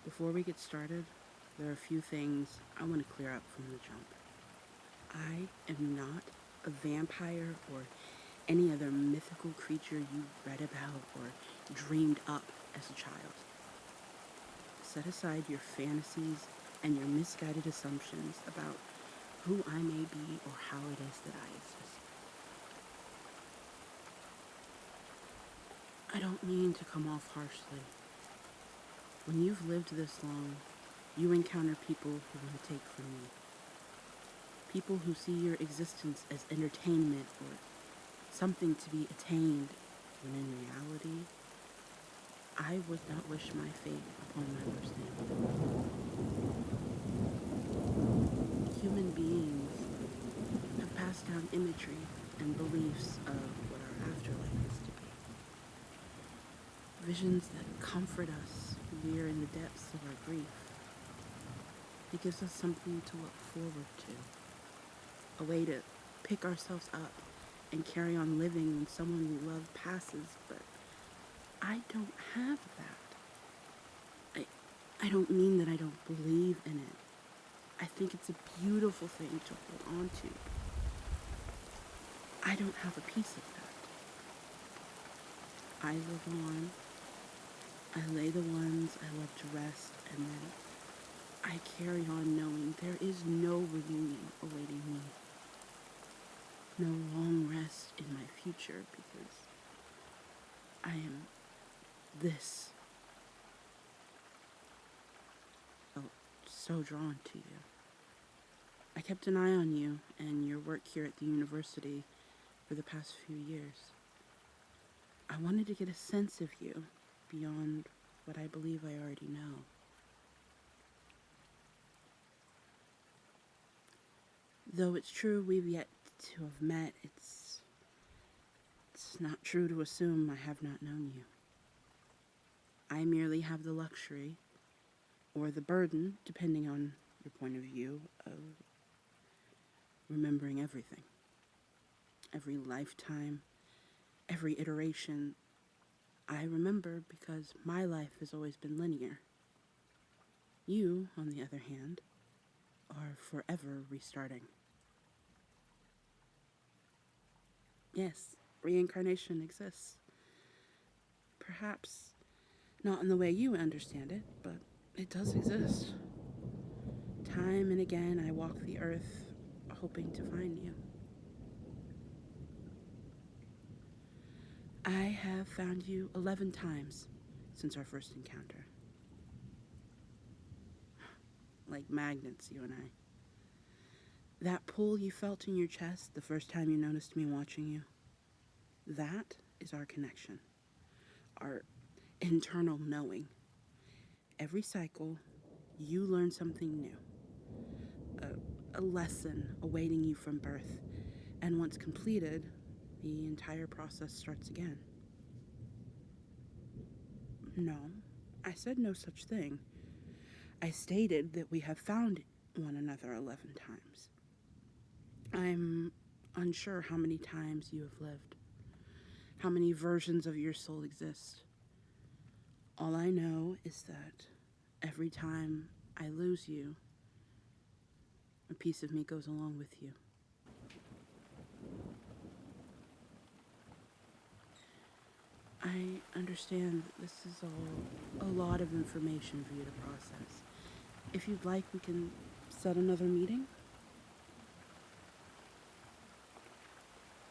Before we get started, there are a few things I want to clear up from the jump. I am not a vampire or any other mythical creature you read about or dreamed up as a child. Set aside your fantasies and your misguided assumptions about who I may be or how it is that I exist. I don't mean to come off harshly. When you've lived this long, you encounter people who want to take from you. People who see your existence as entertainment or something to be attained, when in reality, I would not wish my fate upon my worst enemy. Human beings have passed down imagery and beliefs of what our afterlife is to be. Visions that comfort us when we are in the depths of our grief. It gives us something to look forward to, a way to pick ourselves up and carry on living when someone we love passes, but I don't have that. I don't mean that I don't believe in it. I think it's a beautiful thing to hold on to. I don't have a piece of that. I live on. I lay the ones I love to rest, and then I carry on knowing there is no reunion awaiting me. No long rest in my future, because I am this. So drawn to you. I kept an eye on you and your work here at the university for the past few years. I wanted to get a sense of you beyond what I believe I already know. Though it's true we've yet to have met, it's not true to assume I have not known you. I merely have the luxury, or the burden, depending on your point of view, of remembering everything. Every lifetime, every iteration, I remember because my life has always been linear. You, on the other hand, are forever restarting. Yes, reincarnation exists. Perhaps not in the way you understand it, but it does exist. Time and again I walk the earth hoping to find you. I have found you 11 times since our first encounter. Like magnets, you and I. That pull you felt in your chest the first time you noticed me watching you, that is our connection. Our internal knowing. Every cycle, you learn something new. A lesson awaiting you from birth. And once completed, the entire process starts again. No, I said no such thing. I stated that we have found one another 11 times. I'm unsure how many times you have lived, how many versions of your soul exist. All I know is that every time I lose you, a piece of me goes along with you. I understand that this is all a lot of information for you to process. If you'd like, we can set another meeting.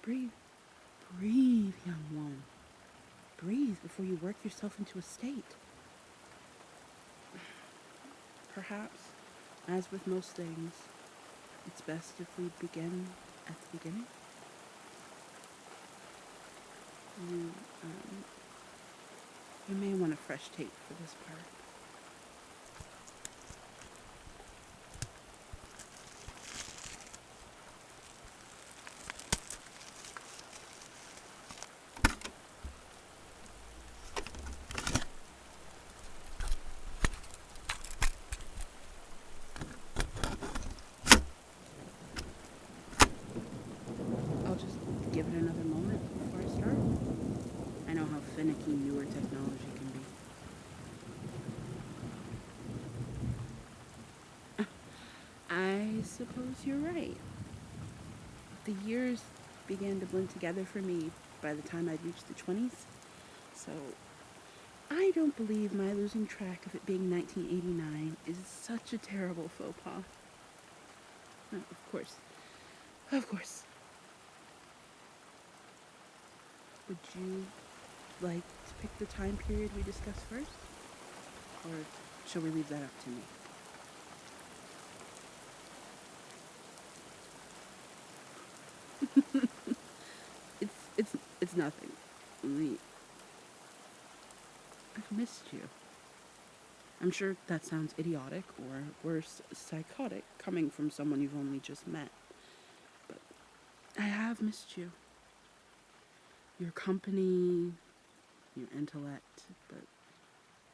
Breathe. Breathe, young one. Breathe before you work yourself into a state. Perhaps, as with most things, it's best if we begin at the beginning. You may want a fresh tape for this part. I'll just give it another moment before I start. I know how finicky newer technology can be. I suppose you're right. The years began to blend together for me by the time I'd reached the 20s, so I don't believe my losing track of it being 1989 is such a terrible faux pas. Oh, of course. Of course. Would you like to pick the time period we discussed first? Or shall we leave that up to me? It's nothing. Only I've missed you. I'm sure that sounds idiotic or worse, psychotic, coming from someone you've only just met. But I have missed you. Your company, your intellect, but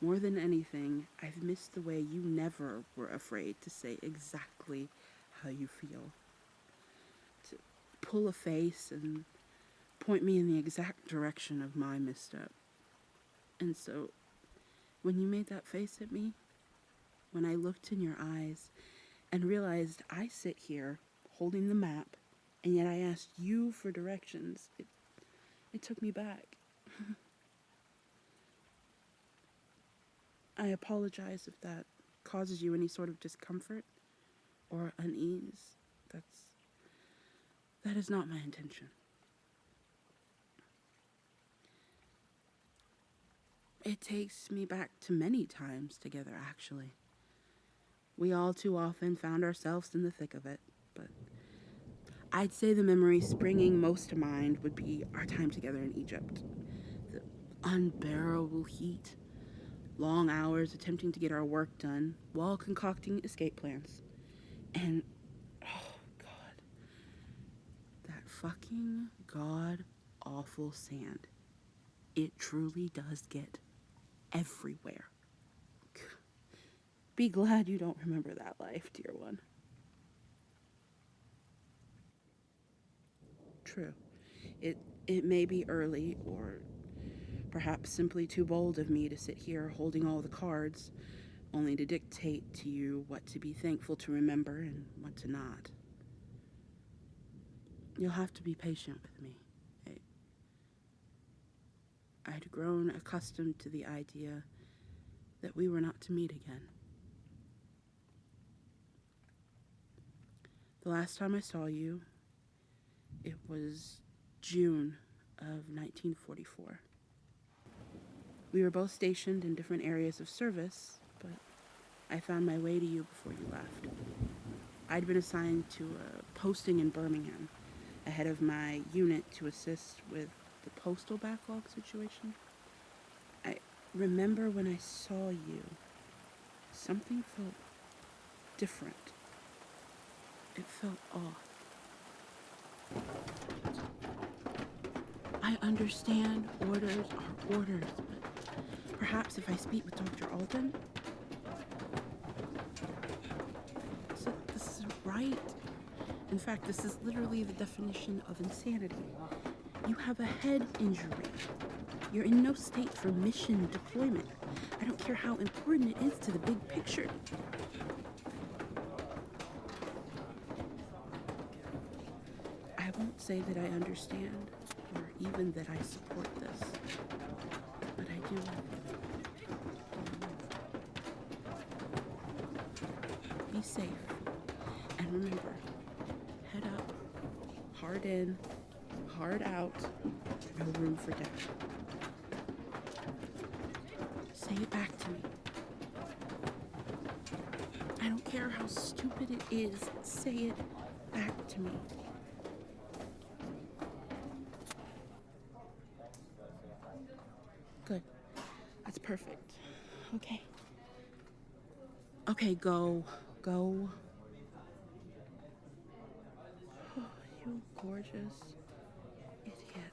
more than anything, I've missed the way you never were afraid to say exactly how you feel. To pull a face and point me in the exact direction of my misstep. And so, when you made that face at me, when I looked in your eyes and realized I sit here holding the map, and yet I asked you for directions, it took me back. I apologize if that causes you any sort of discomfort or unease. That is not my intention. It takes me back to many times together, actually. We all too often found ourselves in the thick of it, but I'd say the memory springing most to mind would be our time together in Egypt. The unbearable heat, long hours attempting to get our work done while concocting escape plans. And, oh God, that fucking god-awful sand. It truly does get everywhere. Be glad you don't remember that life, dear one. True. It may be early, or perhaps simply too bold of me to sit here holding all the cards, only to dictate to you what to be thankful to remember and what to not. You'll have to be patient with me. I'd grown accustomed to the idea that we were not to meet again. The last time I saw you, it was June of 1944. We were both stationed in different areas of service, but I found my way to you before you left. I'd been assigned to a posting in Birmingham ahead of my unit to assist with the postal backlog situation. I remember when I saw you, something felt different. It felt off. I understand orders are orders, but perhaps if I speak with Dr. Alden? So this is right. In fact, this is literally the definition of insanity. You have a head injury. You're in no state for mission deployment. I don't care how important it is to the big picture. I won't say that I understand, or even that I support this, but I do. Be safe, and remember, head up, hard in, hard out, no room for doubt. Say it back to me. I don't care how stupid it is, say it back to me. Good. That's perfect. Okay. Okay, go. Go. Oh, you gorgeous idiot.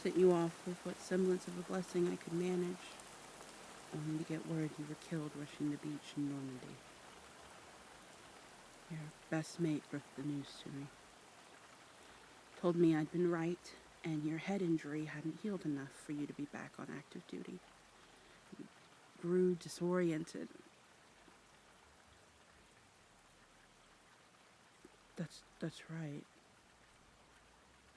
Sent you off with what semblance of a blessing I could manage, only to get word you were killed rushing the beach in Normandy. Your best mate broke the news to me. Told me I'd been right, and your head injury hadn't healed enough for you to be back on active duty. grew disoriented. That's right.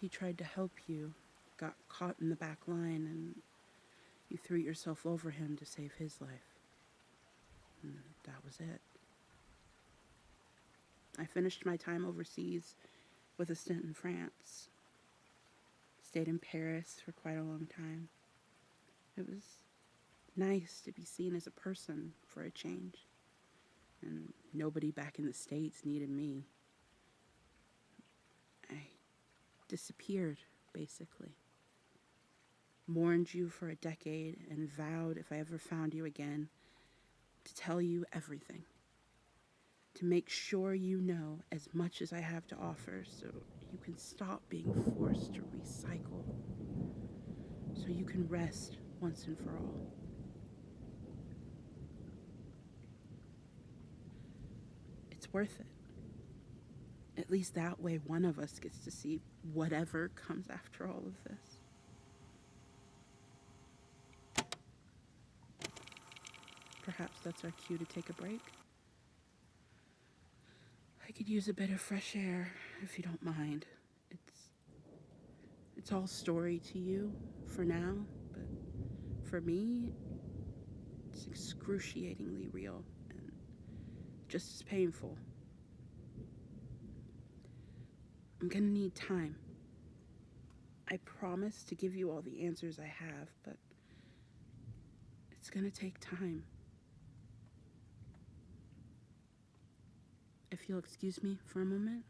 He tried to help you, got caught in the back line, and you threw yourself over him to save his life. And that was it. I finished my time overseas with a stint in France. Stayed in Paris for quite a long time. It was nice to be seen as a person for a change. And nobody back in the States needed me. I disappeared, basically. Mourned you for a decade and vowed if I ever found you again to tell you everything. To make sure you know as much as I have to offer so you can stop being forced to recycle. So you can rest once and for all. It's worth it. At least that way one of us gets to see whatever comes after all of this. Perhaps that's our cue to take a break. I could use a bit of fresh air, if you don't mind. It's all story to you for now, but for me, it's excruciatingly real and just as painful. I'm gonna need time. I promise to give you all the answers I have, but it's gonna take time. If you'll excuse me for a moment.